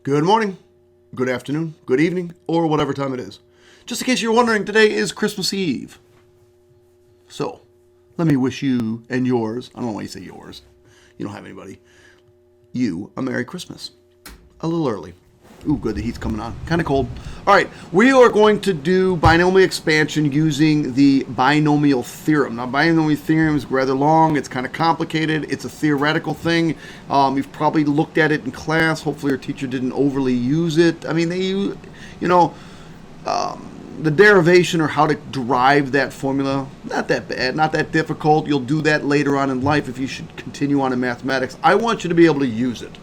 Good morning, good afternoon, good evening, or whatever time it is. Just in case you're wondering, today is Christmas Eve. So, let me wish you and yours, I don't know why you say yours, you don't have anybody, you a Merry Christmas. A little early. Ooh, good, the heat's coming on. Kind of cold. All right, we are going to do binomial expansion using the binomial theorem. Now, binomial theorem is rather long. It's kind of complicated. It's a theoretical thing. You've probably looked at it in class. Hopefully your teacher didn't overly use it. I mean, they use, the derivation or how to derive that formula, not that bad, not that difficult. You'll do that later on in life if you should continue on in mathematics. I want you to be able to use it.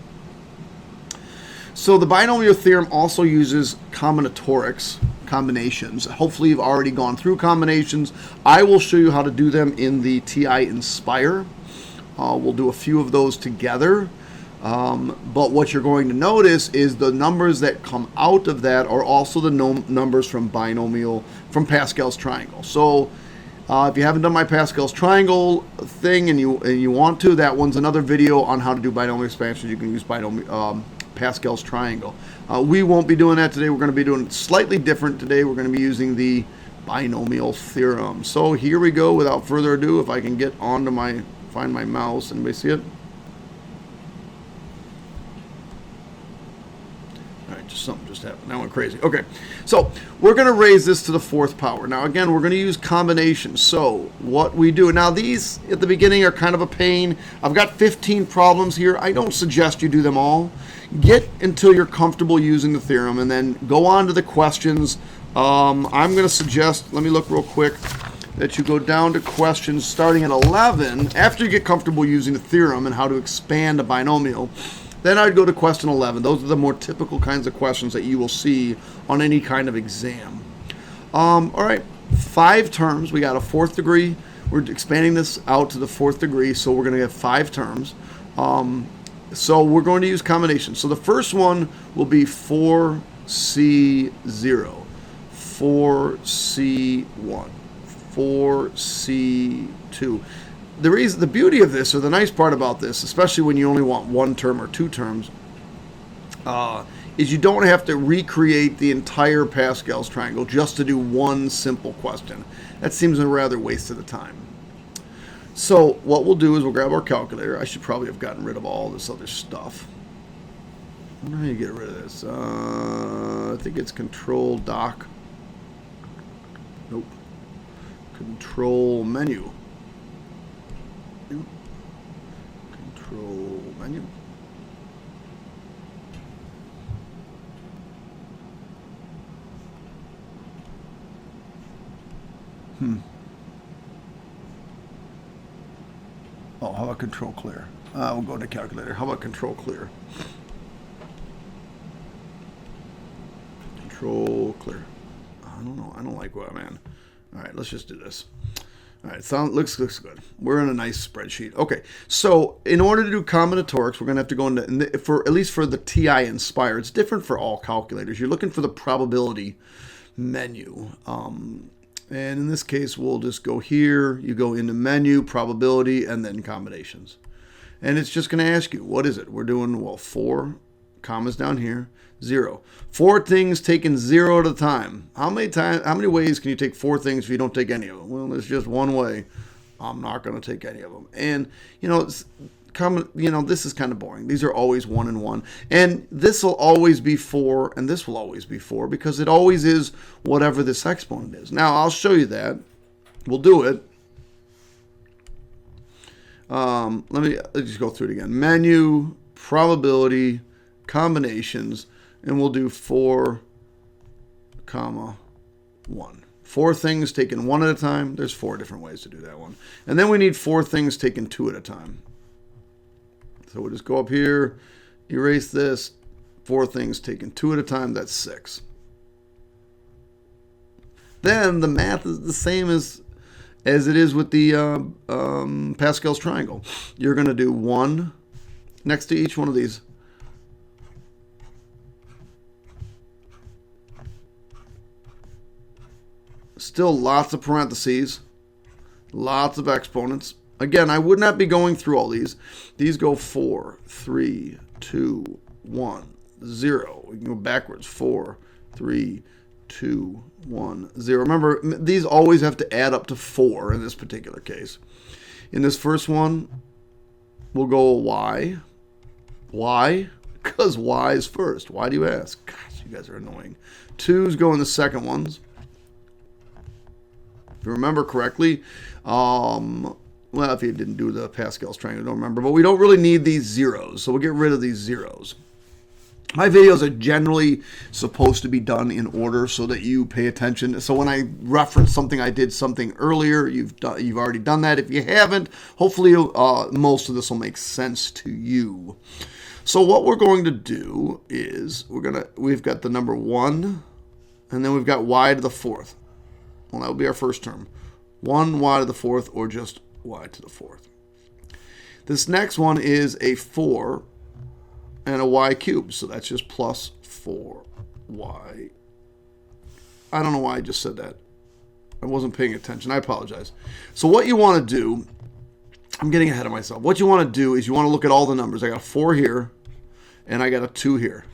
So the binomial theorem also uses combinatorics, combinations. Hopefully you've already gone through combinations. I will show you how to do them in the TI Nspire. We'll do a few of those together. But what you're going to notice is the numbers that come out of that are also the numbers from Pascal's triangle. So if you haven't done my Pascal's triangle thing and you want to, that one's another video on how to do binomial expansion. You can use Pascal's triangle. We won't be doing that today. We're going to be doing it slightly different today. We're going to be using the binomial theorem. So here we go. Without further ado, if I can get onto find my mouse. Anybody see it? All right, something just happened. That went crazy. Okay, so we're going to raise this to the fourth power. Now, again, we're going to use combinations. So what we do, now these at the beginning are kind of a pain. I've got 15 problems here. I don't suggest you do them all. Get until you're comfortable using the theorem and then go on to the questions. I'm going to suggest, let me look real quick, that you go down to questions starting at 11. After you get comfortable using the theorem and how to expand a binomial, then I'd go to question 11. Those are the more typical kinds of questions that you will see on any kind of exam. All right, 5 terms. We got a fourth degree. We're expanding this out to the fourth degree, so we're going to get 5 terms. So we're going to use combinations. So the first one will be 4C0, 4C1, 4C2. The beauty of this, or the nice part about this, especially when you only want 1 term or 2 terms, is you don't have to recreate the entire Pascal's triangle just to do one simple question. That seems a rather waste of the time. So what we'll do is we'll grab our calculator. I should probably have gotten rid of all this other stuff. I wonder how you get rid of this. I think it's Control Dock. Nope. Control Menu. Nope. Control Menu. Oh, how about Control Clear? We'll go to calculator. How about Control Clear? Control Clear. I don't know. I don't like what I'm in. All right, let's just do this. All right, looks good. We're in a nice spreadsheet. Okay, so in order to do combinatorics, we're going to have to go into, at least for the TI Nspire, it's different for all calculators. You're looking for the probability menu. And in this case, we'll just go here. You go into menu, probability, and then combinations. And it's just going to ask you, what is it? We're doing, well, 4 commas down here, 0. 4 things taken 0 at a time. How many ways can you take 4 things if you don't take any of them? Well, there's just one way. I'm not going to take any of them. And, this is kind of boring. These are always 1 and 1. And this will always be 4, and this will always be 4, because it always is whatever this exponent is. Now, I'll show you that. We'll do it. Let's just go through it again. Menu, probability, combinations, and we'll do 4, 1. 4 things taken 1 at a time. There's 4 different ways to do that one. And then we need 4 things taken 2 at a time. So we'll just go up here, erase this, 4 things taken 2 at a time, that's 6. Then the math is the same as it is with the Pascal's triangle. You're going to do 1 next to each one of these. Still lots of parentheses, lots of exponents. Again, I would not be going through all these. These go 4, 3, 2, 1, 0. We can go backwards. 4, 3, 2, 1, 0. Remember, these always have to add up to 4 in this particular case. In this first one, we'll go y. Why? Because y is first. Why do you ask? Gosh, you guys are annoying. 2's go in the second ones. If you remember correctly, well, if you didn't do the Pascal's triangle, don't remember. But we don't really need these zeros, so we'll get rid of these zeros. My videos are generally supposed to be done in order so that you pay attention. So when I reference something, I did something earlier, you've already done that. If you haven't, hopefully most of this will make sense to you. So what we're going to do is we've got the number 1, and then we've got y to the 4th. Well, that would be our first term. 1y to the 4th, or just y to the 4th. This next one is a 4 and a y cubed, so that's just plus 4y. I don't know why I just said that. I wasn't paying attention. I apologize. So what you want to do, I'm getting ahead of myself. What you want to do is you want to look at all the numbers. I got a 4 here, and I got a 2 here.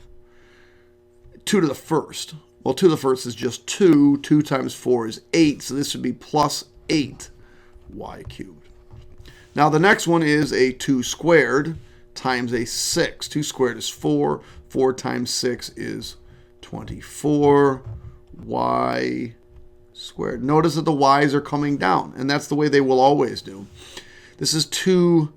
2 to the first. Well, 2 to the first is just 2. 2 times 4 is 8, so this would be plus 8y cubed. Now the next one is a 2 squared times a 6. 2 squared is 4. 4 times 6 is 24. Y squared. Notice that the y's are coming down, and that's the way they will always do. This is 2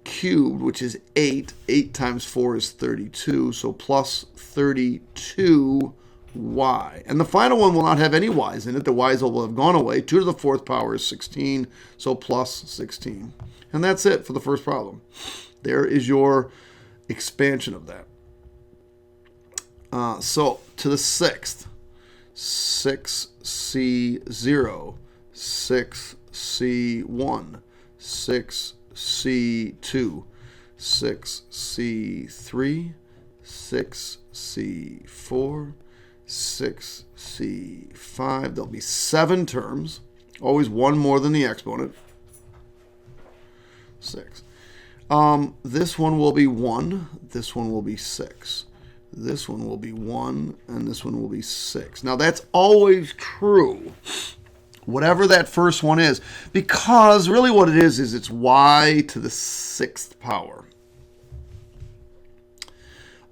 cubed, which is 8. 8 times 4 is 32, so plus 32y. And the final one will not have any y's in it. The y's will have gone away. 2 to the 4th power is 16, so plus 16. And that's it for the first problem. There is your expansion of that. So to the 6th, 6c0, 6c1, 6c2, 6c3, 6c4, 6c5. There'll be 7 terms, always one more than the exponent. 6. This one will be 1. This one will be 6. This one will be 1, and this one will be 6. Now that's always true, whatever that first one is, because really what it is it's y to the 6th power.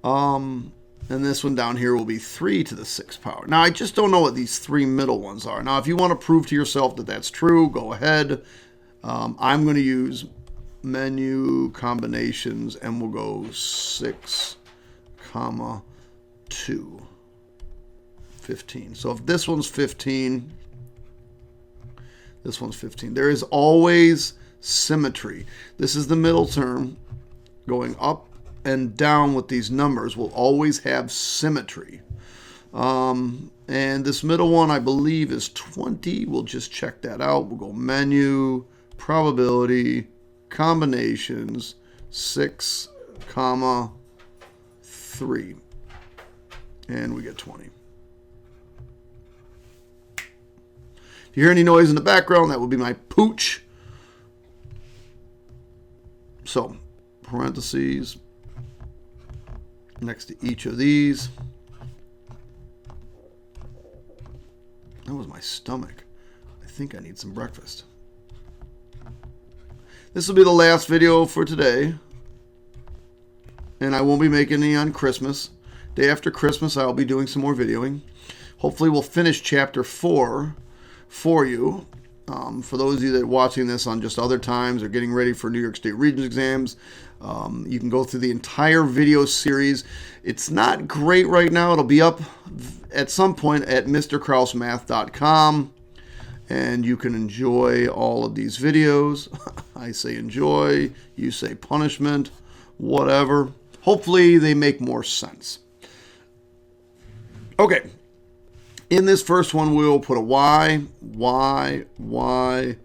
And this one down here will be 3 to the 6th power. Now I just don't know what these 3 middle ones are. Now if you want to prove to yourself that that's true, go ahead. I'm going to use menu combinations, and we'll go 6, 2, 15. So if this one's 15, this one's 15. There is always symmetry. This is the middle term. Going up and down with these numbers will always have symmetry. And this middle one, I believe, is 20. We'll just check that out. We'll go menu, probability, combinations, 6, 3, and we get 20. If you hear any noise in the background, that would be my pooch. So, parentheses next to each of these. That was my stomach. I think I need some breakfast. This will be the last video for today. And I won't be making any on Christmas. Day after Christmas, I'll be doing some more videoing. Hopefully, we'll finish chapter 4 for you. For those of you that are watching this on just other times or getting ready for New York State Regents exams, you can go through the entire video series. It's not great right now. It'll be up at some point at mrkrausmath.com. And you can enjoy all of these videos. I say enjoy, you say punishment, whatever. Hopefully they make more sense. Okay. In this first one, we'll put a y, y, y. I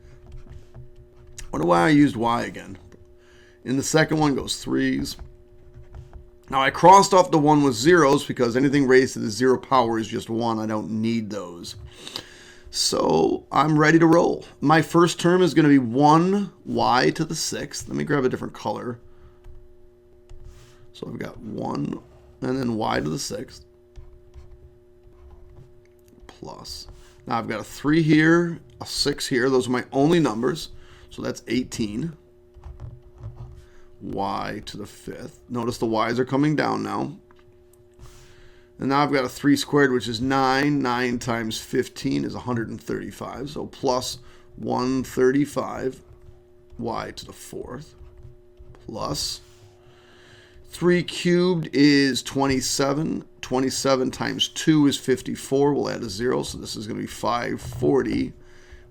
wonder why I used y again. In the second one goes 3s. Now I crossed off the 1 with zeros because anything raised to the 0 power is just 1. I don't need those. So I'm ready to roll. My first term is going to be 1y to the 6th. Let me grab a different color. So I've got 1 and then y to the 6th, plus. Now I've got a 3 here, a 6 here. Those are my only numbers. So that's 18. Y to the 5th. Notice the y's are coming down now. And now I've got a 3 squared, which is 9. 9 times 15 is 135. So plus 135 y to the 4th plus 3 cubed is 27. 27 times 2 is 54. We'll add a 0. So this is going to be 540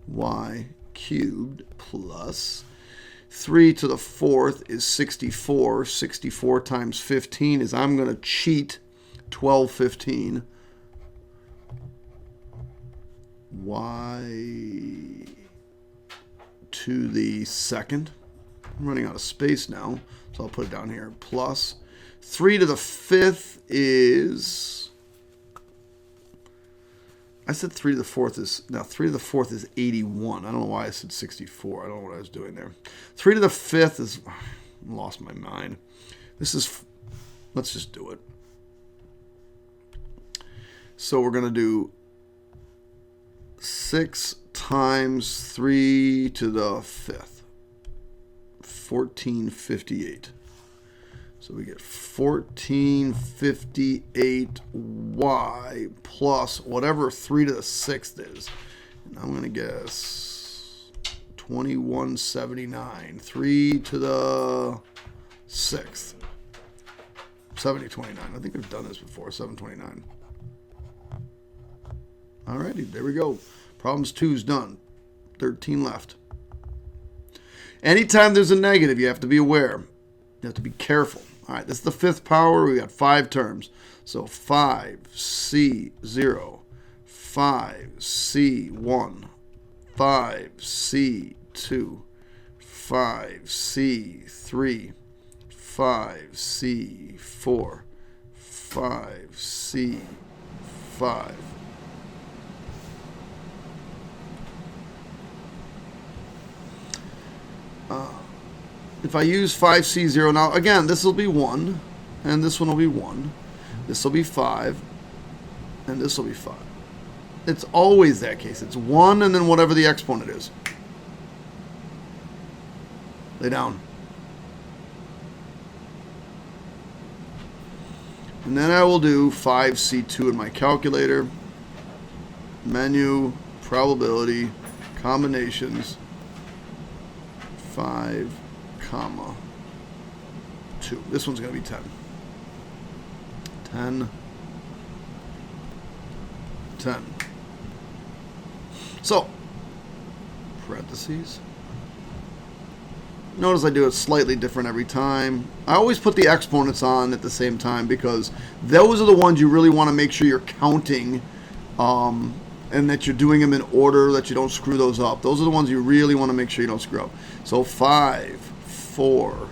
y cubed plus 3 to the 4th is 64. 64 times 15 is, I'm going to cheat, 1215 y to the 2nd. I'm running out of space now, so I'll put it down here. Plus 3 to the 5th is, I said 3 to the 4th is, now 3 to the 4th is 81. I don't know why I said 64. I don't know what I was doing there. 3 to the 5th is, I lost my mind. This is, let's just do it. So we're going to do 6 times 3 to the 5th. 1458. So we get 1458y plus whatever 3 to the 6th is. And I'm going to guess 2179. 3 to the 6th. 7029. I think we've done this before. 729. Alrighty, there we go. Problems 2 is done. 13 left. Anytime there's a negative, you have to be aware. You have to be careful. All right, this is the 5th power. We got 5 terms. So 5c0, 5c1, 5c2, 5c3, 5c4, 5c5. If I use 5c0, now again, this will be 1, and this one will be 1. This will be 5, and this will be 5. It's always that case. It's 1 and then whatever the exponent is. Lay down. And then I will do 5c2 in my calculator. Menu, probability, combinations, 5, comma 2. This one's going to be 10. 10. 10. So, parentheses. Notice I do it slightly different every time. I always put the exponents on at the same time because those are the ones you really want to make sure you're counting and that you're doing them in order, that you don't screw those up. Those are the ones you really want to make sure you don't screw up. So 5, 4,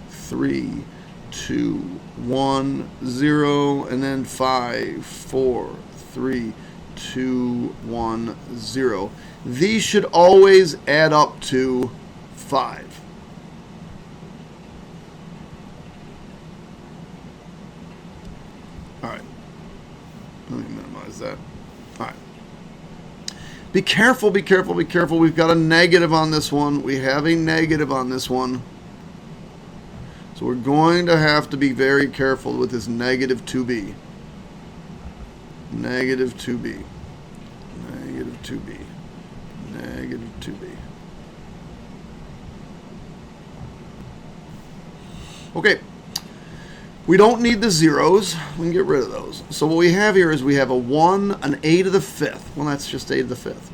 3, 2, 1, 0, and then 5, 4, 3, 2, 1, 0. These should always add up to 5. All right. Let me minimize that. All right. Be careful, be careful, be careful. We've got a negative on this one. We have a negative on this one. So we're going to have to be very careful with this negative 2b. Negative 2b. Negative 2b. Negative 2b. Okay. We don't need the zeros. We can get rid of those. So what we have here is we have a 1, an a to the 5th. Well, that's just a to the 5th.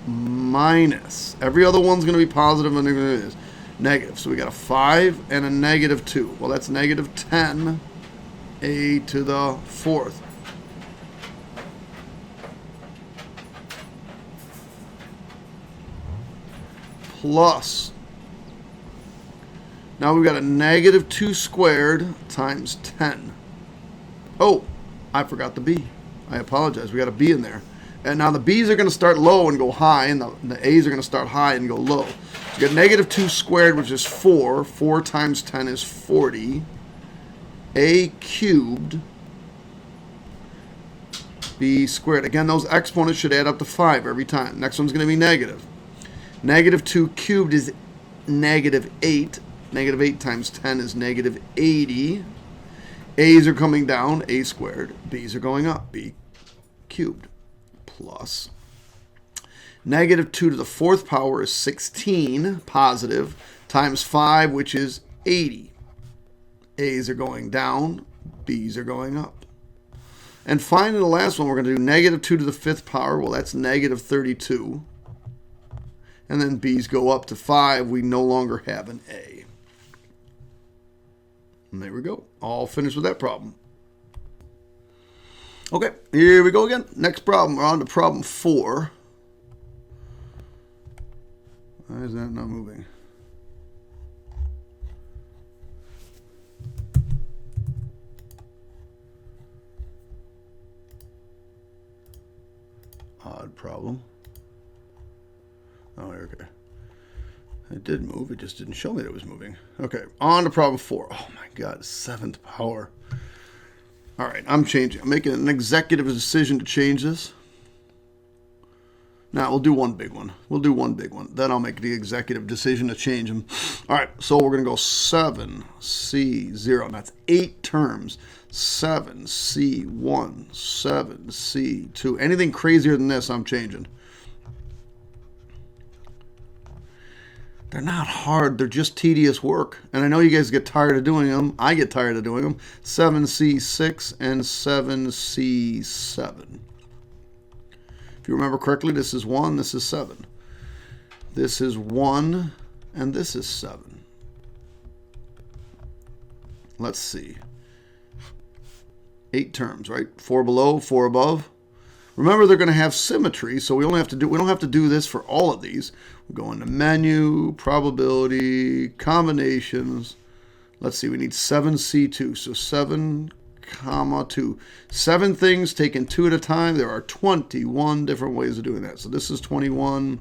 Minus. Every other one's going to be positive and it is negative. So we got a 5 and a negative 2. Well, that's negative 10 a to the 4th. Plus. Now we've got a negative 2 squared times 10. Oh, I forgot the b. I apologize. We got a b in there. And now the b's are going to start low and go high, and the a's are going to start high and go low. So you got negative 2 squared, which is 4. 4 times 10 is 40. a cubed b squared. Again, those exponents should add up to 5 every time. Next one's going to be negative. Negative 2 cubed is negative 8. Negative 8 times 10 is negative 80. A's are coming down, a squared. B's are going up, b cubed. Plus negative 2 to the 4th power is 16, positive, times 5, which is 80. A's are going down, B's are going up. And finally, the last one, we're going to do negative 2 to the 5th power. Well, that's negative 32. And then B's go up to 5. We no longer have an A. And there we go. All finished with that problem. Okay, here we go again. Next problem. We're on to problem 4. Why is that not moving? Odd problem. Oh, okay. It did move. It just didn't show me that it was moving. Okay, on to problem 4. Oh my God, 7th power. All right, I'm changing. I'm making an executive decision to change this. Now, we'll do one big one. We'll do one big one. Then I'll make the executive decision to change them. All right, so we're going to go 7C0. That's 8 terms. 7C1, 7C2. Anything crazier than this, I'm changing. They're not hard. They're just tedious work. And I know you guys get tired of doing them. I get tired of doing them. 7C6 and 7C7. If you remember correctly, this is 1, this is 7. This is 1, and this is 7. Let's see. 8 terms, right? 4 below, 4 above. Remember, they're going to have symmetry, so we don't have to do this for all of these. We go into menu, probability, combinations. Let's see, we need 7C2. So 7, 2. 7 things taken 2 at a time. There are 21 different ways of doing that. So this is 21,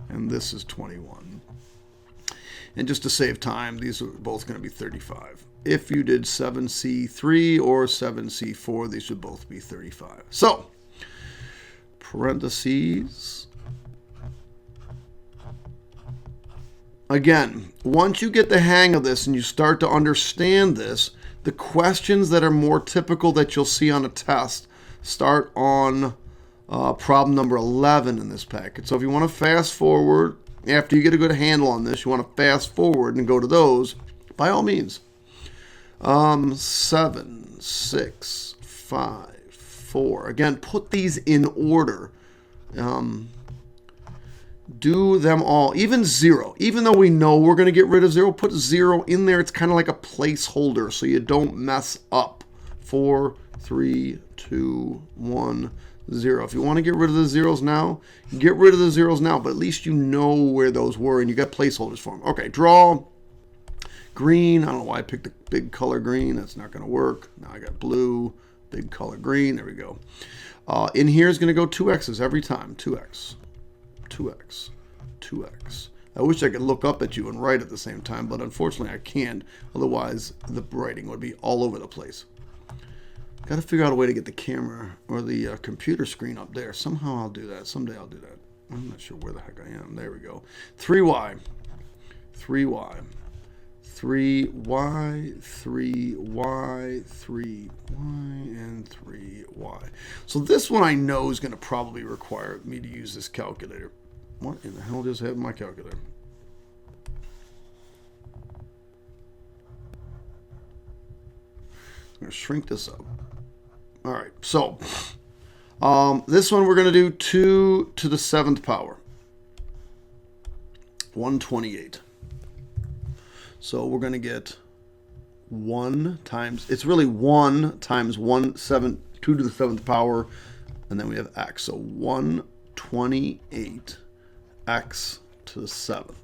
and this is 21. And just to save time, these are both going to be 35. If you did 7C3 or 7C4, these should both be 35. So, parentheses. Again, once you get the hang of this and you start to understand this, the questions that are more typical that you'll see on a test start on problem number 11 in this packet. So if you want to fast forward, after you get a good handle on this, you want to fast forward and go to those, by all means. 7, 6, 5, 4. Again, put these in order. Do them all. Even 0. Even though we know we're going to get rid of 0, put 0 in there. It's kind of like a placeholder so you don't mess up. 4, 3, 2, 1, 0. If you want to get rid of the zeros now, get rid of the zeros now. But at least you know where those were and you got placeholders for them. Okay, draw. Green. I don't know why I picked the big color green. That's not going to work. Now I got blue. Big color green. There we go. In here is going to go 2x's every time. 2x. 2x. 2x. I wish I could look up at you and write at the same time, but unfortunately I can't. Otherwise, the writing would be all over the place. Got to figure out a way to get the camera or the computer screen up there. Somehow I'll do that. Someday I'll do that. I'm not sure where the heck I am. There we go. 3y. 3y. 3y, 3y, 3y, and 3y. So this one I know is going to probably require me to use this calculator. What in the hell does have my calculator? I'm going to shrink this up. All right, so this one we're going to do 2 to the 7th power. 128. So we're going to get 1 times, it's really 1 times 2 to the 7th power, and then we have x. So 128 x to the 7th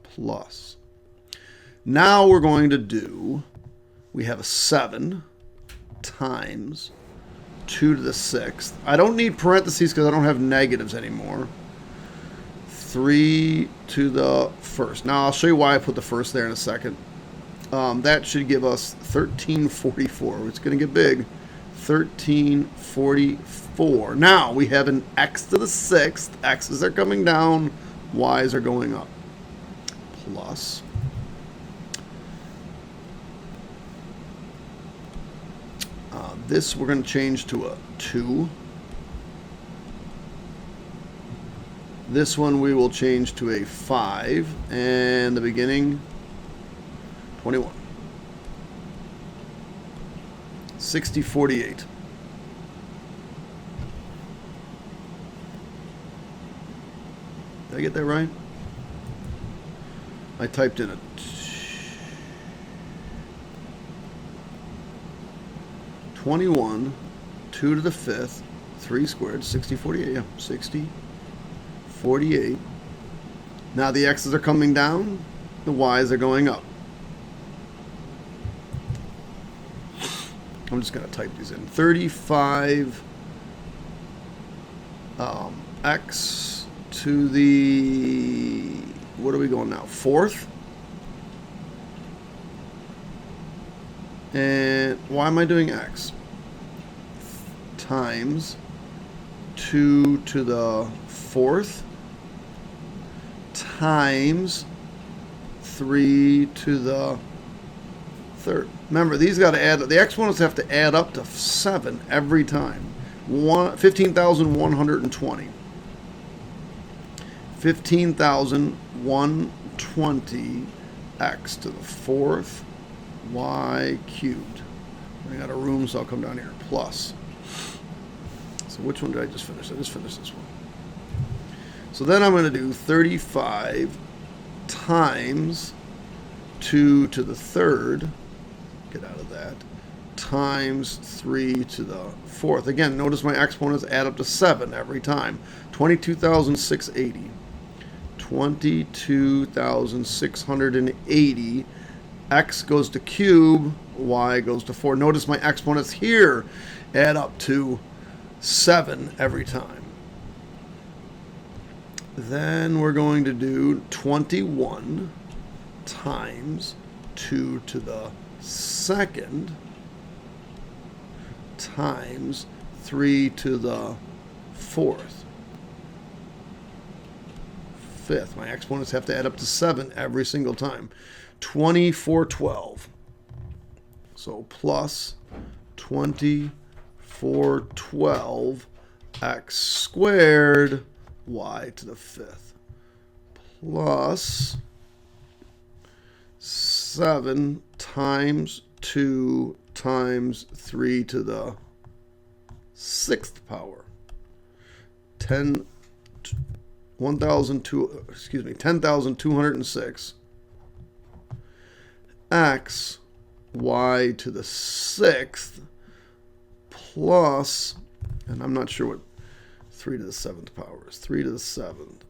plus. Now we're going to do, we have a 7 times 2 to the 6th. I don't need parentheses because I don't have negatives anymore. 3 to the 1st. Now I'll show you why I put the 1st there in a second. That should give us 1344. It's going to get big. 1344. Now we have an x to the 6th. X's are coming down. Y's are going up. Plus. This we're going to change to a 2. This one we will change to a 5. And the beginning, 21. 6048. Did I get that right? I typed in a 21, 2 to the 5th, 3 squared, 6048. Yeah, 6048. Now the x's are coming down, the y's are going up. I'm just going to type these in. 35 x to the, what are we going now? 4th? And why am I doing x? Times 2 to the 4th times 3 to the 3rd. Remember, these got to add, the exponents have to add up to 7 every time. 15,120. 15,120 x to the 4th y cubed. I got a room, so I'll come down here. Plus. So which one did I just finish? I just finished this one. So then I'm going to do 35 times 2 to the 3rd. Get out of that. Times 3 to the 4th. Again, notice my exponents add up to 7 every time. 22,680. 22,680. X goes to cube, y goes to 4. Notice my exponents here add up to 7 every time. Then we're going to do 21 times 2 to the 2nd times 3 to the 4th. 5th. My exponents have to add up to 7 every single time. 2412. So plus 2412 x squared y to the 5th plus 7 times 2 times 3 to the 6th power. 10,206 x y to the 6th plus, and I'm not sure what 3 to the 7th power is. 3 to the 7th,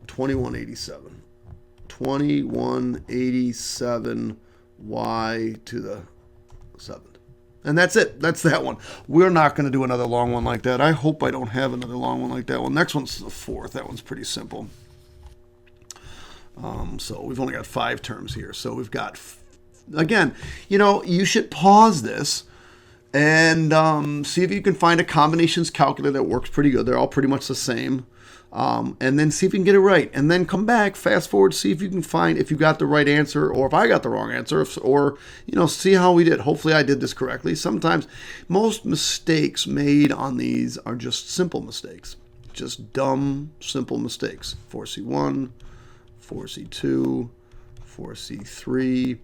2187. 2187 y to the 7th. And that's it. That's that one. We're not going to do another long one like that. I hope I don't have another long one like that one. Next one's the 4th. That one's pretty simple. So we've only got 5 terms here. So we've got, again, you should pause this and see if you can find a combinations calculator that works pretty good. They're all pretty much the same. And then see if you can get it right. And then come back, fast forward, see if you can find if you got the right answer or if I got the wrong answer, or see how we did. Hopefully I did this correctly. Sometimes most mistakes made on these are just simple mistakes. Just dumb, simple mistakes. 4C1, 4C2, 4C3,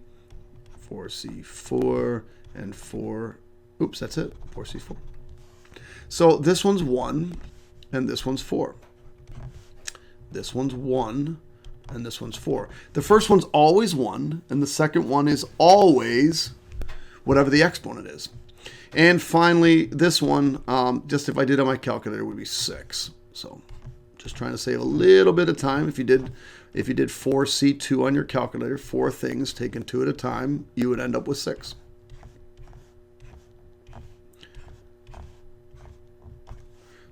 4C4, and 4. Oops, that's it. 4C4. So this one's 1, and this one's 4. This one's 1, and this one's 4. The first one's always 1, and the second one is always whatever the exponent is. And finally, this one, just if I did on my calculator, would be 6. So just trying to save a little bit of time. If you did 4C2 on your calculator, 4 things taken 2 at a time, you would end up with 6.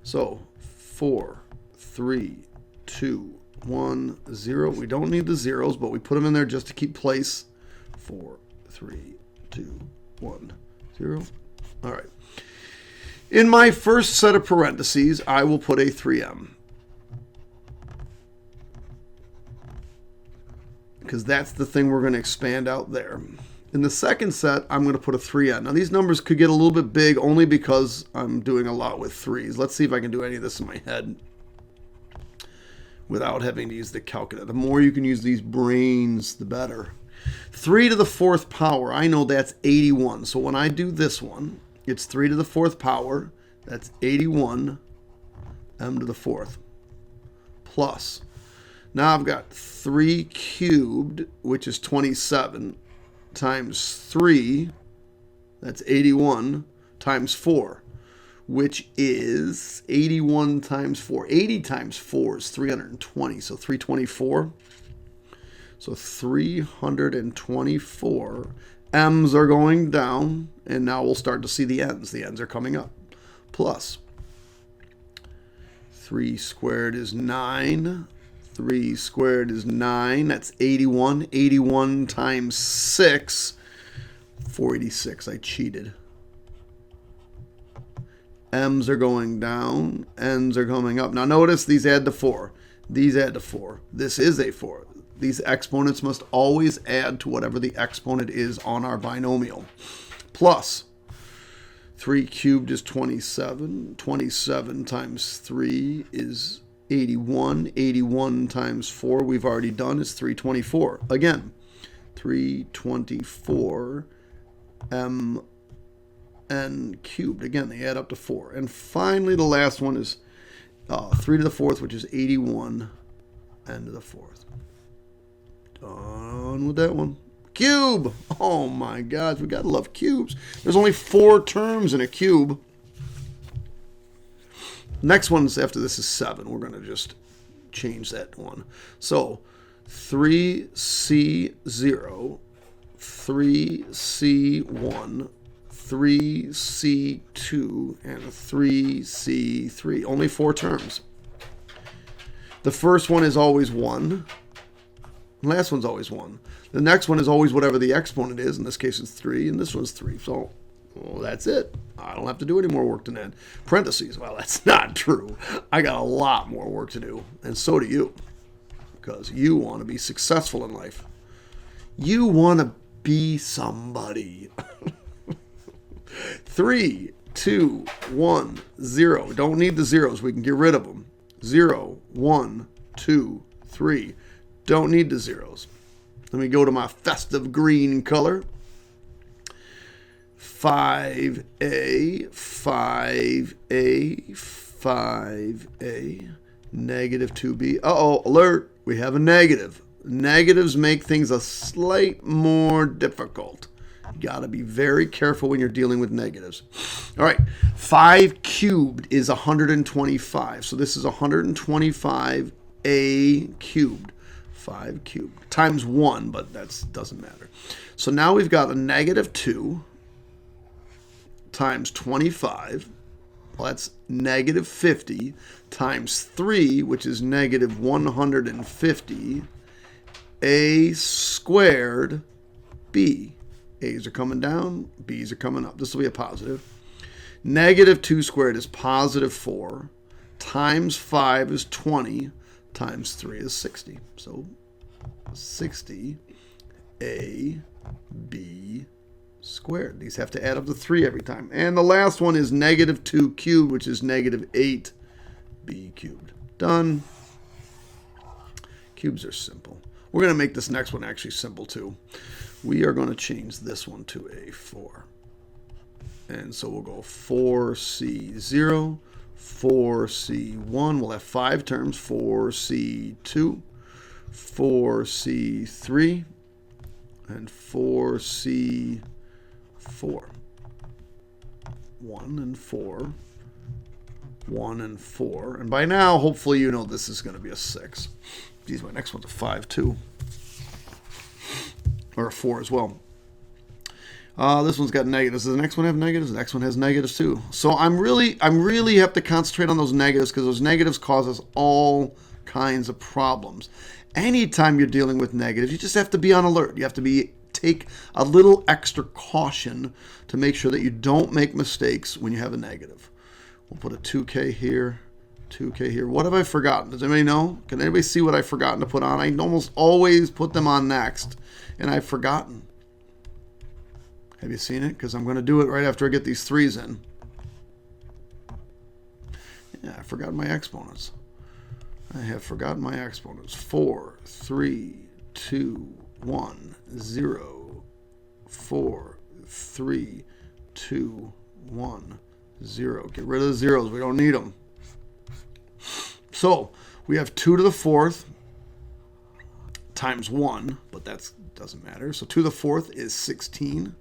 So 4, 3, 2, 1, 0. We don't need the zeros, but we put them in there just to keep place. 4, 3, 2, 1, 0. All right. In my first set of parentheses, I will put a 3m. Because that's the thing we're going to expand out there. In the second set, I'm going to put a 3n. Now, these numbers could get a little bit big only because I'm doing a lot with threes. Let's see if I can do any of this in my head without having to use the calculator. The more you can use these brains, the better. 3 to the 4th power, I know that's 81. So when I do this one, it's 3 to the 4th power. That's 81 m to the 4th. Plus, now I've got 3 cubed, which is 27, times 3, that's 81, times 4, which is 81 times 4. 80 times 4 is 320, so 324. So 324. M's are going down, and now we'll start to see the N's. The N's are coming up. Plus 3 squared is 9. 3 squared is 9. That's 81. 81 times 6, 486. I cheated. M's are going down. N's are coming up. Now notice these add to 4. These add to 4. This is a 4. These exponents must always add to whatever the exponent is on our binomial. Plus 3 cubed is 27. 27 times 3 is 81. 81 times 4 we've already done is 324. Again, 324 m n cubed. Again, they add up to 4. And finally, the last one is 3 to the 4th, which is 81 n to the 4th. Done with that one. Cube! Oh my gosh, we gotta love cubes. There's only 4 terms in a cube. Next one's after this is 7. We're gonna just change that one. So 3c0, 3c1, 3c2, and 3c3. Only 4 terms. The first one is always 1. The last one's always 1. The next one is always whatever the exponent is. In this case, it's 3, and this one's 3. So, well, that's it. I don't have to do any more work than that. Parentheses. Well, that's not true. I got a lot more work to do, and so do you, because you want to be successful in life. You want to be somebody. 3, 2, 1, 0. Don't need the zeros. We can get rid of them. 0, 1, 2, 3. Don't need the zeros. Let me go to my festive green color. 5a, 5a, 5a, negative 2b. Uh-oh, alert. We have a negative. Negatives make things a slight more difficult. You got to be very careful when you're dealing with negatives. All right, 5 cubed is 125. So this is 125a cubed. 5 cubed times 1, but that doesn't matter. So now we've got a negative 2 times 25. Well, that's negative 50 times 3, which is negative 150. A squared b. A's are coming down, B's are coming up. This will be a positive. Negative 2 squared is positive 4. Times 5 is 20. Times 3 is 60. So 60 a b squared. These have to add up to 3 every time. And the last one is negative 2 cubed, which is negative 8 b cubed. Done. Cubes are simple. We're going to make this next one actually simple too. We are going to change this one to a 4. And so we'll go 4c0, 4c1. We'll have 5 terms. 4c2, 4c3, and 4c4. 1 and 4. 1 and 4. And by now, hopefully you know this is going to be a 6. Geez, my next one's a 5 too. Or a 4 as well. This one's got negatives. Does the next one have negatives? The next one has negatives too. So I really have to concentrate on those negatives, because those negatives cause us all kinds of problems. Anytime you're dealing with negatives, you just have to be on alert. You have to be take a little extra caution to make sure that you don't make mistakes when you have a negative. We'll put a 2K here, 2K here. What have I forgotten? Does anybody know? Can anybody see what I've forgotten to put on? I almost always put them on next, and I've forgotten. Have you seen it? Because I'm going to do it right after I get these 3s in. Yeah, I forgot my exponents. I have forgotten my exponents. 4, 3, 2, 1, 0. 4, 3, 2, 1, 0. Get rid of the zeros. We don't need them. So we have 2 to the 4th times 1, but that doesn't matter. So 2 to the 4th is 16.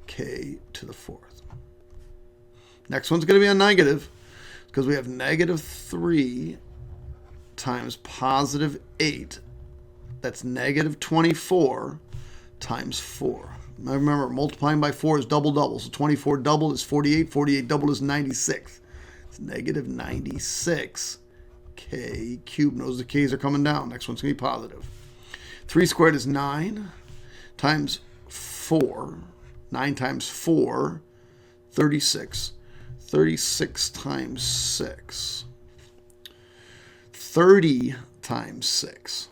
K to the 4th. Next one's going to be a negative because we have negative 3 times positive 8. That's negative 24 times 4. Now remember, multiplying by 4 is double. So 24 double is 48. 48 double is 96. It's negative 96. K cubed. Notice the K's are coming down. Next one's going to be positive. 3 squared is 9 times 4. 9 times 4, 36. 36 times 6. 30 times 6,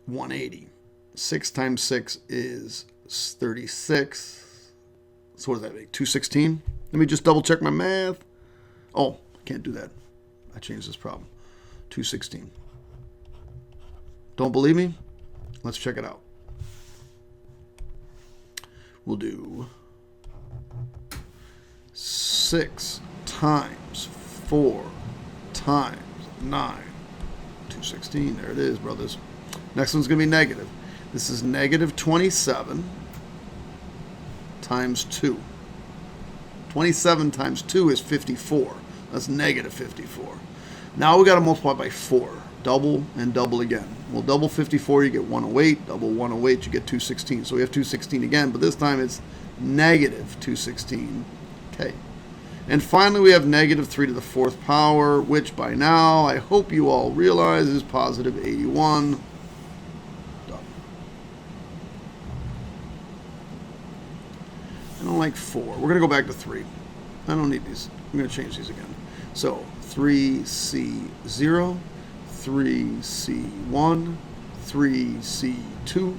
180. 6 times 6 is 36. So what does that make? 216? Let me just double check my math. Oh, I can't do that. I changed this problem. 216. Don't believe me? Let's check it out. We'll do 6 times 4 times 9. 216. There it is, brothers. Next one's going to be negative. This is negative 27 times 2. 27 times 2 is 54. That's negative 54. Now we got to multiply by 4. Double and double again. Well, double 54, you get 108. Double 108, you get 216. So we have 216 again, but this time it's negative 216. Okay. And finally, we have negative 3 to the 4th power, which by now, I hope you all realize is positive 81. Done. I don't like 4. We're going to go back to 3. I don't need these. I'm going to change these again. So 3C0. 3C1, 3C2,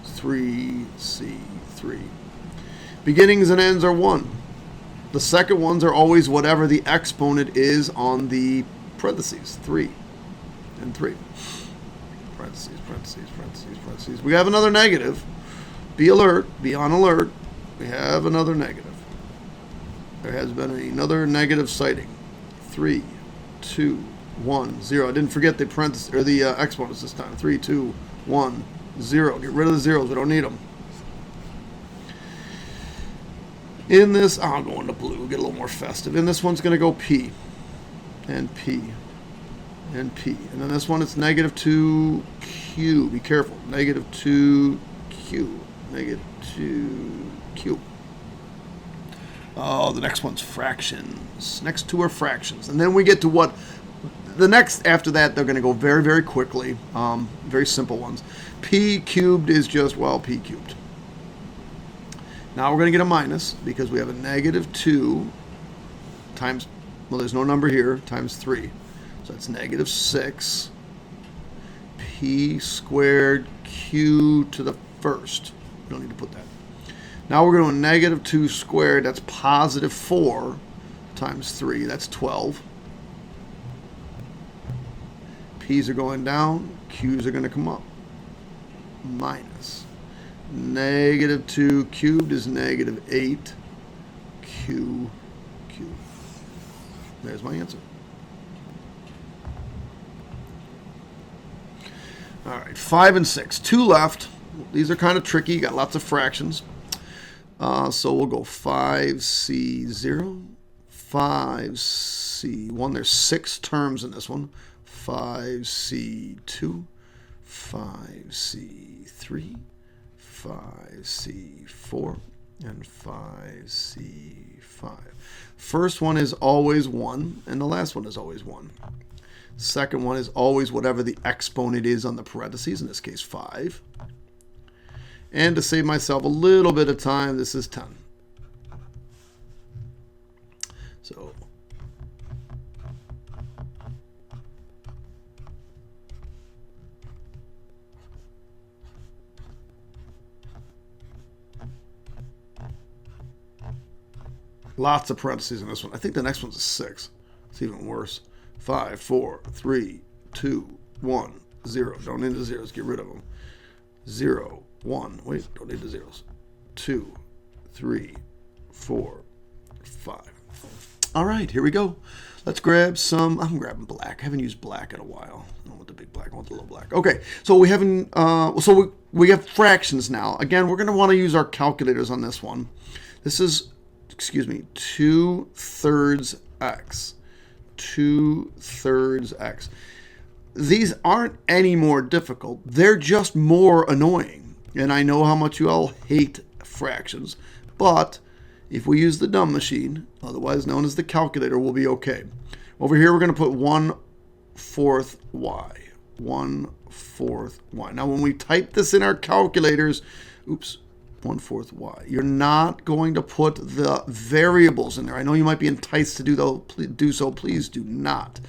3C3. Beginnings and ends are 1. The second ones are always whatever the exponent is on the parentheses, 3 and 3. Parentheses, parentheses, parentheses, parentheses. We have another negative. Be alert, be on alert. We have another negative. There has been another negative sighting. 3, 2, 1, 0. I didn't forget the parentheses or the exponents this time. 3, 2, 1, 0. Get rid of the zeros. We don't need them. In this, I'll go into blue. Get a little more festive. In this one's going to go P and P and P. And then this one, it's negative 2Q. Be careful. Negative 2Q. Negative 2Q. Oh, the next one's fractions. Next two are fractions. And then we get to what... The next, after that, they're going to go very, very quickly. Very simple ones. P cubed is just, well, P cubed. Now we're going to get a minus because we have a negative 2 times, well, there's no number here, times 3. So that's negative 6. P squared Q to the first. We don't need to put that. Now we're going to negative 2 squared. That's positive 4 times 3. That's 12. P's are going down. Q's are going to come up. Minus. Negative 2 cubed is negative 8. Q cubed. There's my answer. All right, 5 and 6. 2 left. These are kind of tricky. You got lots of fractions. So we'll go 5C0, 5C1. There's 6 terms in this one. 5C2, 5C3, 5C4, and 5C5. First one is always 1, and the last one is always 1. Second one is always whatever the exponent is on the parentheses, in this case 5. And to save myself a little bit of time, this is 10. So lots of parentheses in this one. I think the next one's a 6. It's even worse. 5, 4, 3, 2, 1, 0. Don't need the zeros. Get rid of them. 0, 1. Wait, don't need the zeros. 2, 3, 4, 5. All right, here we go. Let's grab some. I'm grabbing black. I haven't used black in a while. I don't want the big black. I want the little black. Okay, so we haven't. We have fractions now. Again, we're going to want to use our calculators on this one. This is, 2/3 x. 2/3 x. These aren't any more difficult. They're just more annoying. And I know how much you all hate fractions. But if we use the dumb machine, otherwise known as the calculator, we'll be okay. Over here, we're going to put 1/4 y. 1/4 y. Now, when we type this in our calculators, 1/4 y. You're not going to put the variables in there. I know you might be enticed to do so. Please do not.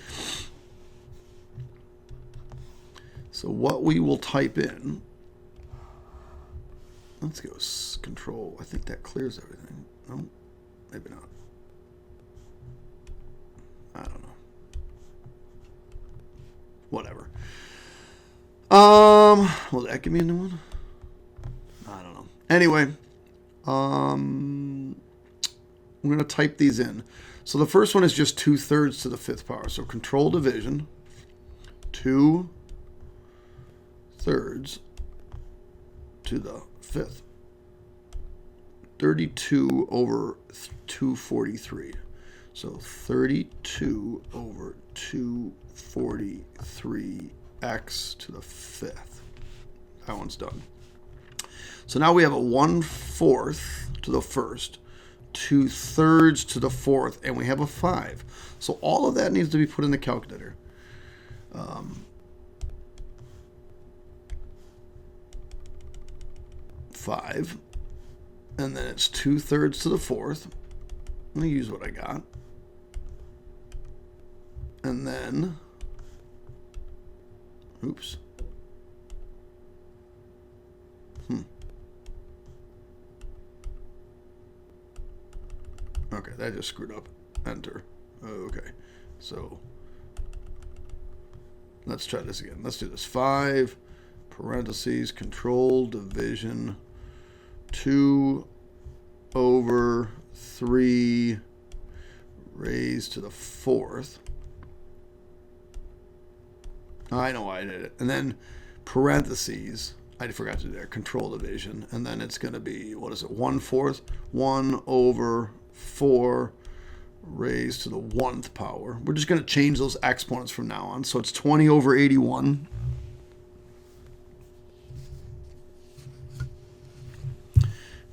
So what we will type in, let's go control. I think that clears everything. No, maybe not. I don't know. Whatever. Will that give me a new one? I don't know. Anyway, I'm going to type these in. So the first one is just 2/3 to the 5th power. So control division, 2/3 to the 5th. 32 over 243. So 32 over 243 x to the 5th. That one's done. So now we have a 1/4 to the 1st, 2/3 to the 4th, and we have a 5. So all of that needs to be put in the calculator. 5, and then it's 2/3 to the 4th. I'm going to use what I got. And then, Okay, that just screwed up. Enter. Okay, so let's try this again. Let's do this. 5, parentheses, control division, 2/3 raised to the 4th. I know why I did it. And then parentheses, I forgot to do that, control division. And then it's going to be, 1/4? 1/4 raised to the 1th power. We're just going to change those exponents from now on. So it's 20 over 81.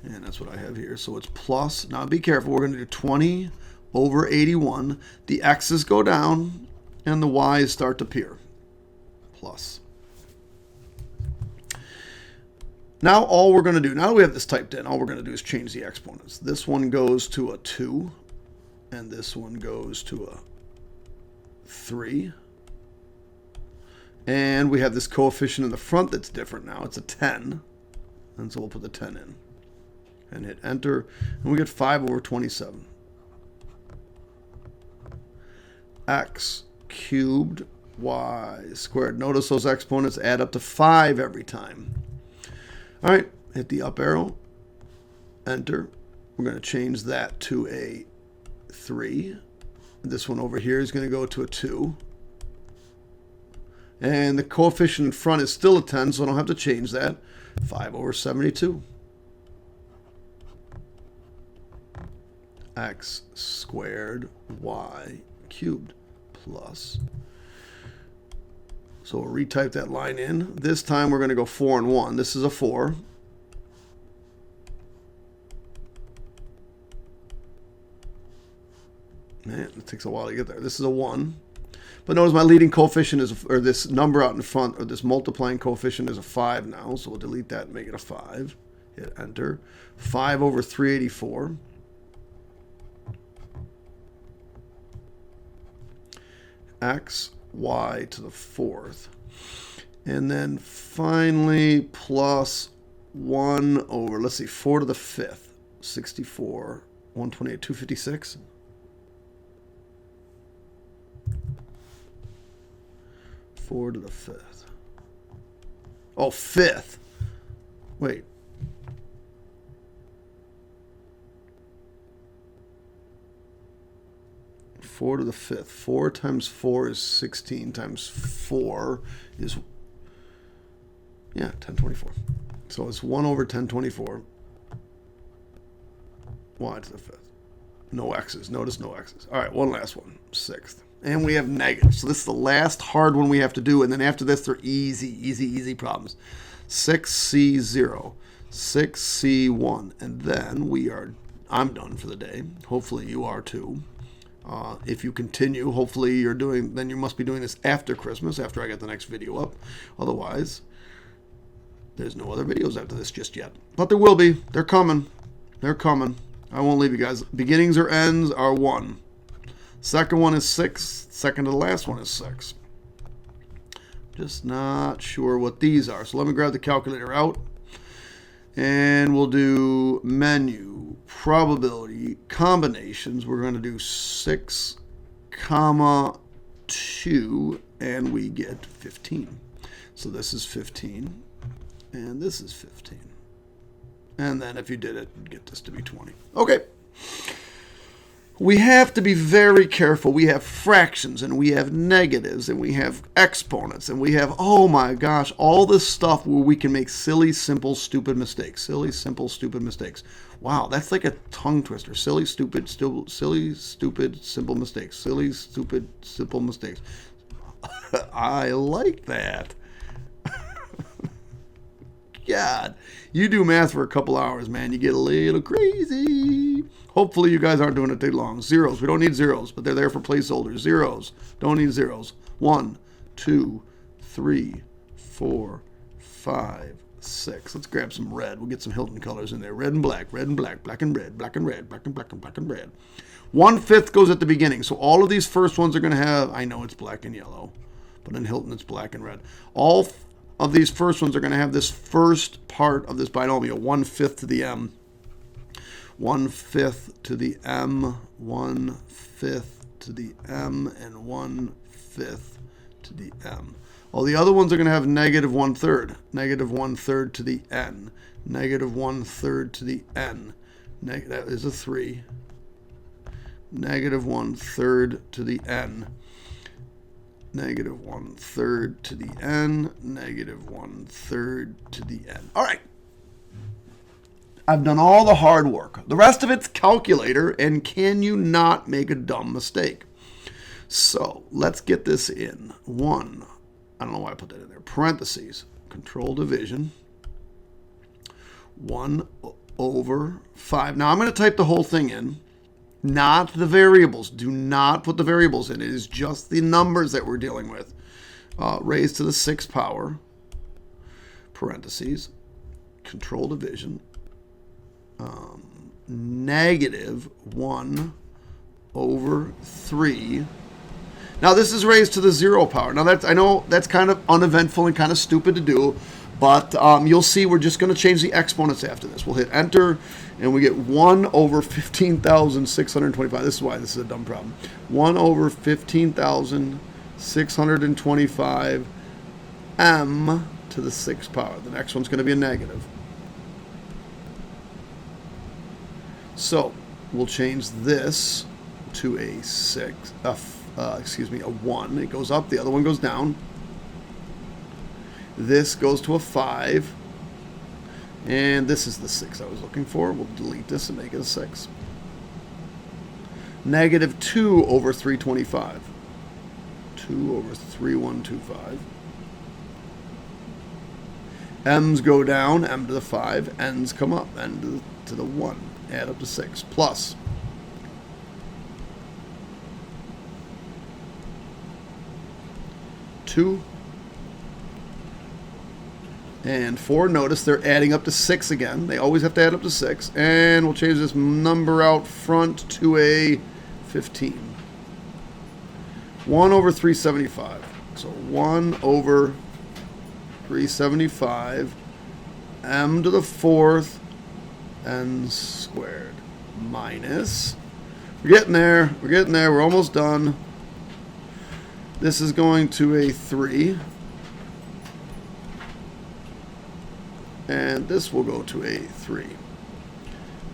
And that's what I have here. So it's plus. Now be careful. We're going to do 20 over 81. The x's go down and the y's start to appear. Plus. Now all we're going to do, now that we have this typed in, all we're going to do is change the exponents. This one goes to a 2, and this one goes to a 3. And we have this coefficient in the front that's different now. It's a 10. And so we'll put the 10 in. And hit enter. And we get 5 over 27. X cubed y squared. Notice those exponents add up to 5 every time. All right, hit the up arrow, enter. We're going to change that to a 3. This one over here is going to go to a 2. And the coefficient in front is still a 10, so I don't have to change that. 5 over 72. X squared y cubed plus. So we'll retype that line in. This time we're going to go 4 and 1. This is a 4. Man, it takes a while to get there. This is a 1. But notice my leading coefficient is, or this number out in front, or this multiplying coefficient is a 5 now. So we'll delete that and make it a 5. Hit enter. 5 over 384. X, y to the 4th. And then finally plus 1 over, let's see, 4 to the 5th. 64, 128, 256. 4 to the 5th. Oh, 5th. Wait. Four to the 5th. 4 times 4 is 16 times 4 is, yeah, 1024. So it's 1 over 1024. Y to the 5th. No x's. Notice no x's. All right, one last one. 6th. And we have negative. So this is the last hard one we have to do. And then after this, they're easy problems. 6C0, 6C1. And then I'm done for the day. Hopefully you are too. If you continue, hopefully then you must be doing this after Christmas, after I get the next video up. Otherwise, there's no other videos after this just yet. But there will be. They're coming. They're coming. I won't leave you guys. Beginnings or ends are 1. Second one is 6. Second to the last one is 6. Just not sure what these are. So let me grab the calculator out. And we'll do menu, probability, combinations. We're going to do 6, 2, and we get 15. So this is 15, and this is 15. And then if you did it, you'd get this to be 20. Okay. We have to be very careful. We have fractions, and we have negatives, and we have exponents, and we have, oh my gosh, all this stuff where we can make silly, simple, stupid mistakes. Silly, simple, stupid mistakes. Wow, that's like a tongue twister. Silly, stupid, simple mistakes. Silly, stupid, simple mistakes. I like that. God, you do math for a couple hours, man. You get a little crazy. Hopefully you guys aren't doing it too long. Zeros. We don't need zeros, but they're there for placeholders. Zeros. Don't need zeros. 1, 2, 3, 4, 5, 6. Let's grab some red. We'll get some Hilton colors in there. Red and black, black and red, black and red, black and black and black and red. 1/5 goes at the beginning. So all of these first ones are going to have, I know it's black and yellow, but in Hilton it's black and red. All of these first ones are going to have this first part of this binomial, 1/5 to the m. 1/5 to the m, 1/5 to the m, and 1/5 to the m. All the other ones are going to have negative 1/3, negative 1/3 to the n, negative 1/3 to the n. That is a 3. Negative 1/3 to the n. Negative 1/3 to the n, negative 1/3 to the n. All right. I've done all the hard work. The rest of it's calculator, and can you not make a dumb mistake? So let's get this in. 1, I don't know why I put that in there, parentheses, control division, 1 over 5. Now I'm going to type the whole thing in, not the variables. Do not put the variables in. It is just the numbers that we're dealing with. Raised to the 6th power, parentheses, control division, negative 1 over 3. Now this is raised to the 0 power. Now I know that's kind of uneventful and kind of stupid to do, but you'll see we're just going to change the exponents after this. We'll hit enter, and we get 1 over 15,625. This is why this is a dumb problem. 1 over 15,625 m to the 6th power. The next one's going to be a negative. So we'll change this to a 1. It goes up. The other one goes down. This goes to a 5. And this is the 6 I was looking for. We'll delete this and make it a 6. Negative 2 over 325. 2 over 3125. M's go down, m to the 5. N's come up, n to the 1. Add up to 6. Plus 2. And 4, notice they're adding up to 6 again. They always have to add up to 6. And we'll change this number out front to a 15. 1 over 375. So 1 over 375, m to the 4th, n squared, minus, we're getting there, we're almost done. This is going to a 3. And this will go to a 3.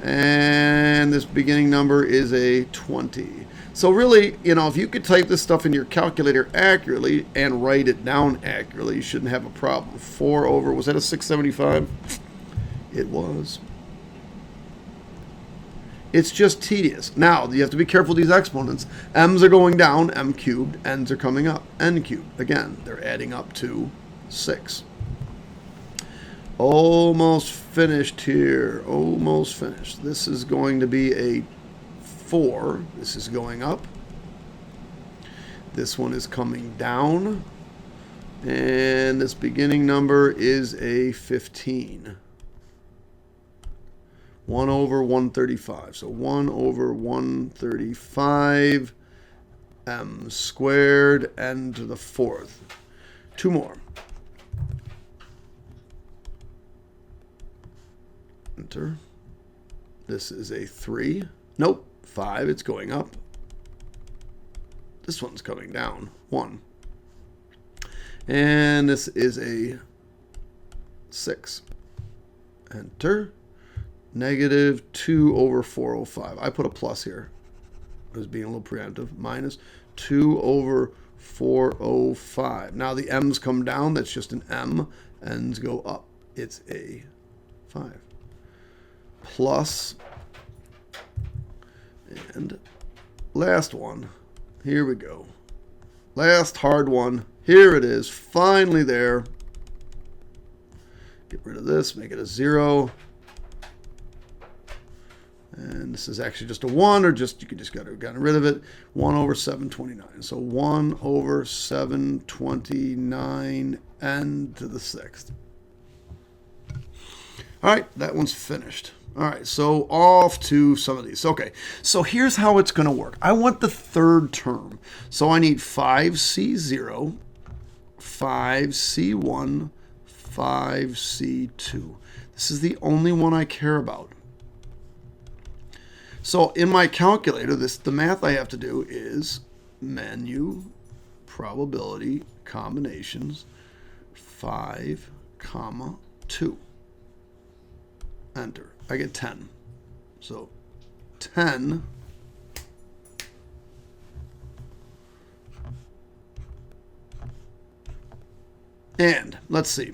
And this beginning number is a 20. So really, if you could type this stuff in your calculator accurately and write it down accurately, you shouldn't have a problem. 4 over, was that a 675? It was. It's just tedious. Now, you have to be careful with these exponents. M's are going down, m cubed. N's are coming up, n cubed. Again, they're adding up to 6. Almost finished here. Almost finished. This is going to be a 4. This is going up. This one is coming down. And this beginning number is a 15. 1 over 135. So 1 over 135 m squared n to the 4th. 2 more. Enter. This is a 3. Nope. 5. It's going up. This one's coming down. 1. And this is a 6. Enter. Negative 2 over 405. I put a plus here. I was being a little preemptive. Minus 2 over 405. Now the m's come down. That's just an m. N's go up. It's a 5. Plus, and last one. Here we go. Last hard one. Here it is. Finally there. Get rid of this. Make it a 0. And this is actually just a 1, or just, you could just get rid of it. 1 over 729. So 1 over 729 n to the 6th. All right, that one's finished. All right, so off to some of these. Okay, so here's how it's going to work. I want the third term. So I need 5c0, 5c1, 5c2. This is the only one I care about. So in my calculator, the math I have to do is menu, probability, combinations, 5, 2. Enter. I get 10. So 10 and let's see.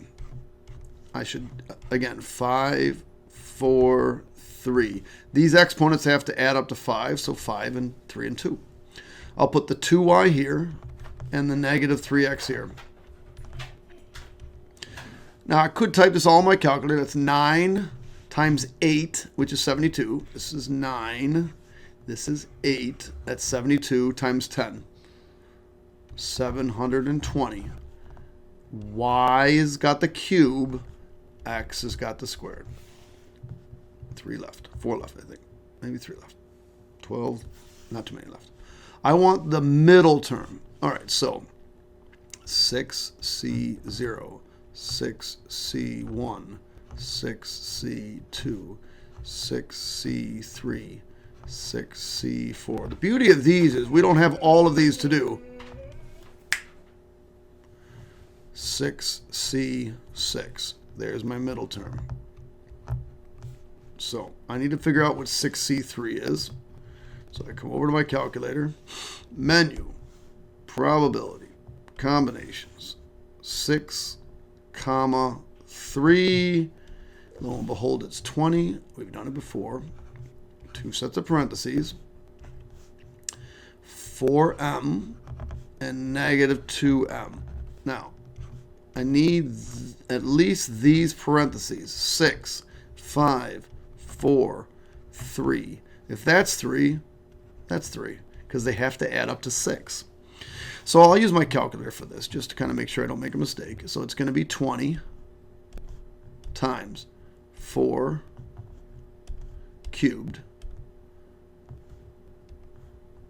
I should, again, 5, 4, 3. These exponents have to add up to 5, so 5 and 3 and 2. I'll put the 2y here and the negative 3x here. Now I could type this all in my calculator. That's 9 times 8, which is 72. This is 9. This is 8. That's 72 times 10. 720. Y has got the cube. X has got the squared. 3 left. 4 left, I think. Maybe 3 left. 12. Not too many left. I want the middle term. All right, so 6c0, 6c1, 6c2, 6c3, 6c4. The beauty of these is we don't have all of these to do. 6c6. There's my middle term. So I need to figure out what 6c3 is. So I come over to my calculator. Menu, probability, combinations, 6, 3. Lo and behold, it's 20. We've done it before. 2 sets of parentheses. 4m and negative 2m. Now, I need at least these parentheses. 6, 5, 4, 3. If that's 3, that's 3, because they have to add up to 6. So I'll use my calculator for this just to kind of make sure I don't make a mistake. So it's going to be 20 times 4 cubed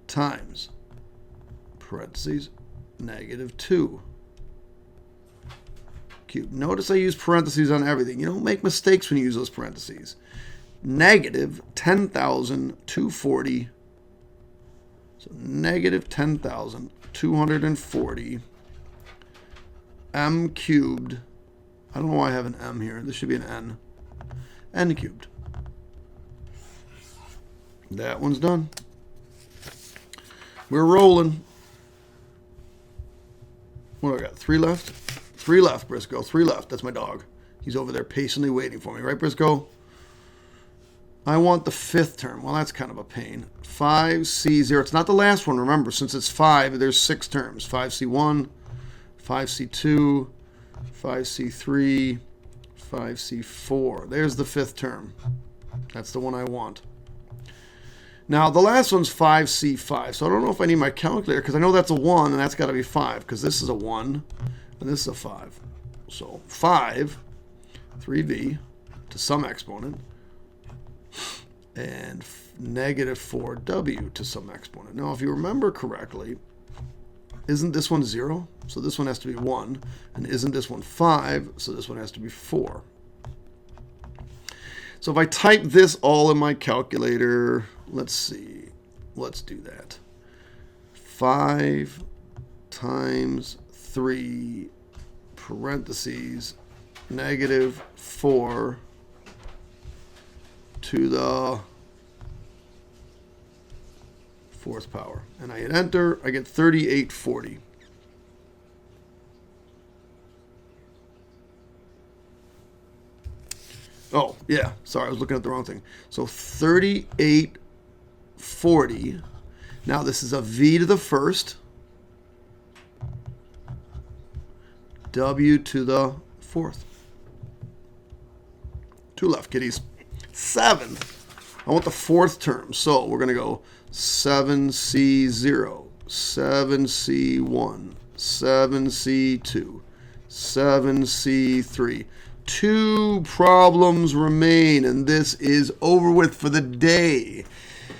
times parentheses negative 2 cubed. Notice I use parentheses on everything. You don't make mistakes when you use those parentheses. Negative 10,240. So negative 10,240 m cubed. I don't know why I have an m here. This should be an n cubed. That one's done. We're rolling. What do I got? 3 left? 3 left, Briscoe. 3 left. That's my dog. He's over there patiently waiting for me. Right, Briscoe? I want the 5th term. Well, that's kind of a pain. 5C0. It's not the last one. Remember, since it's 5, there's 6 terms. 5C1, 5C2, 5C3, 5C4. There's the 5th term. That's the one I want. Now, the last one's 5C5. So I don't know if I need my calculator because I know that's a 1 and that's got to be 5 because this is a 1 and this is a 5. So 5, 3V to some exponent, and negative 4W to some exponent. Now, if you remember correctly, isn't this one 0? So this one has to be 1. And isn't this one 5? So this one has to be 4. So if I type this all in my calculator, let's see. Let's do that. 5 times 3 parentheses negative 4 to the 4th power. And I hit enter. I get 3840. Oh, yeah. Sorry, I was looking at the wrong thing. So 3840. Now this is a V to the 1st. W to the 4th. 2 left, kiddies. 7. I want the 4th term. So we're going to go 7C0, 7C1, 7C2, 7C3. 2 problems remain, and this is over with for the day.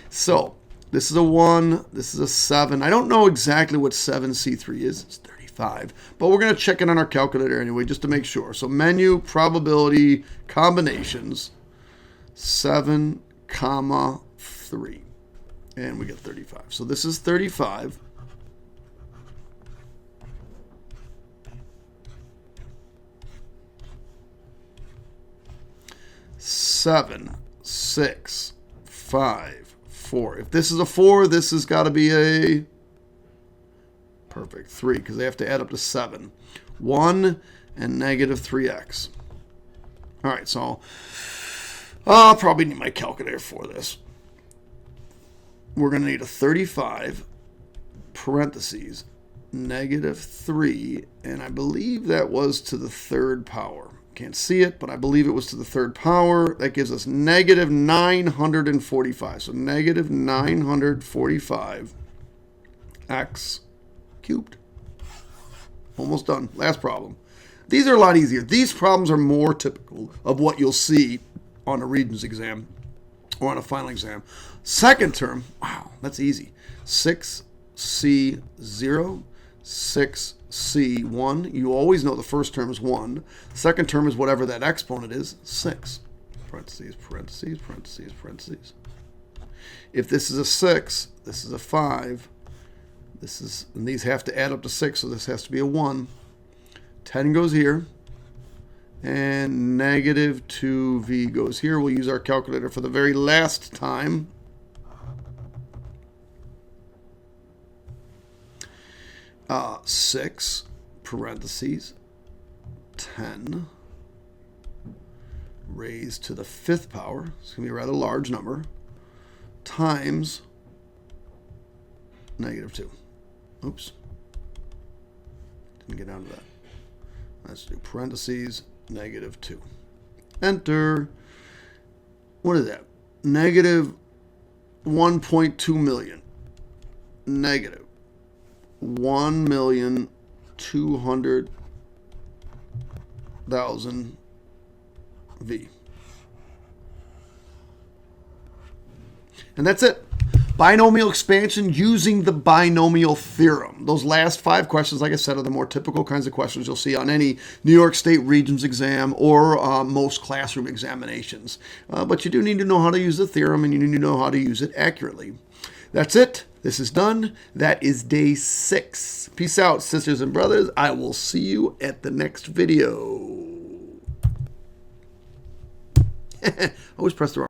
So this is a 1, this is a 7. I don't know exactly what 7C3 is. It's 35, but we're going to check it on our calculator anyway, just to make sure. So menu, probability, combinations, 7, 3. And we get 35. So this is 35. Seven, 6, 5, 4. If this is a 4, this has got to be a perfect 3 because they have to add up to 7. 1 and negative 3x. All right, so I'll probably need my calculator for this. We're going to need a 35 parentheses negative 3, and I believe that was to the 3rd power. Can't see it, but I believe it was to the 3rd power. That gives us negative 945. So negative 945 x cubed. Almost done. Last problem. These are a lot easier. These problems are more typical of what you'll see on a Regents exam or on a final exam. 2nd term, wow, that's easy. 6C0, 6C1. You always know the 1st term is 1. 2nd term is whatever that exponent is, 6. Parentheses, parentheses, parentheses, parentheses. If this is a 6, this is a 5. And these have to add up to 6, so this has to be a 1. 10 goes here. And negative 2V goes here. We'll use our calculator for the very last time. Uh, 6 parentheses 10 raised to the 5th power. It's going to be a rather large number. Times negative 2. Oops. Didn't get down to that. Let's do parentheses negative 2. Enter. What is that? Negative 1.2 million. Negative 1,200,000 V. And that's it. Binomial expansion using the binomial theorem. Those last 5 questions, like I said, are the more typical kinds of questions you'll see on any New York State Regents exam or most classroom examinations. But you do need to know how to use the theorem, and you need to know how to use it accurately. That's it. This is done. That is day 6. Peace out, sisters and brothers. I will see you at the next video. Always press the wrong